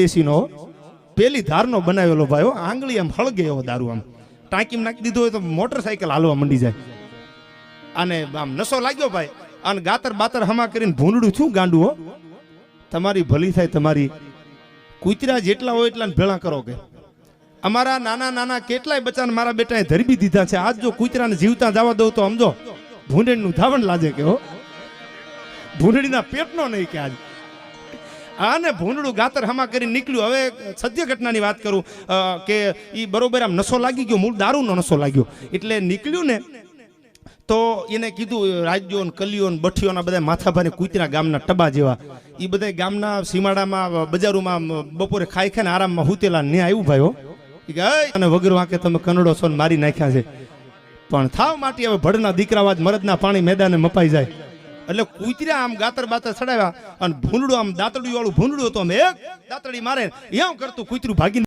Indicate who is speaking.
Speaker 1: દેશીનો પેલી ધારનો બનાવેલો ભાઈ, આંગળી આમ હળગે એવો દારૂ, આમ ટાંકીમાં નાખી દીધો હોય તો મોટરસાઇકલ હાલવા મંડી જાય. અને આમ નશો લાગ્યો ભાઈ, અને ગાતર બાતર હમા કરીને ભૂંડડું છું ગાંડું. હો તમારી ભલી થાય તમારી, કૂતરા જેટલા હોય એટલા ભેળા કરો. કે અમારા નાના નાના કેટલાય બચ્ચાને મારા બેટાએ ધરબી દીધા છે. આજ જો કૂતરાને જીવતા જવા દઉં તો સમજો ભૂંડણીનું ધાવણ લાજે. કે હો ભૂંડણીના પેટનો નહીં કે આજ આને ભૂંડડું ગાતર હમા કરીને નીકળ્યું. હવે સત્ય ઘટનાની વાત કરું કે એ બરોબર આમ નશો લાગી ગયો, મૂળ દારૂનો નશો લાગ્યો. એટલે નીકળ્યું ને તો એને કીધું રાજ્યો ને કલીઓ ને બઠીઓના બધા માથાભારે કૂતરા ગામના ટબા જેવા, એ બધા ગામના સીમાડામાં બજારોમાં બપોરે ખાઈ ખાઈને આરામમાં હુતેલા ને આવ્યું ભાઈઓ. અને વગર વાંકે તમે કનડો છો ને મારી નાખ્યા છે. પણ થાવ માટી હવે ભડના દીકરાવાજ મરદના પાણી મેદાને મપાઈ જાય. એટલે કૂતરા આમ ગાતર બાતર ચડાવ્યા અને ભૂંડડું આમ દાંતડી વાળું ભૂંડડું હતું, આમ એક દાંતડી મારે એમ કરતું કૂતરું ભાગી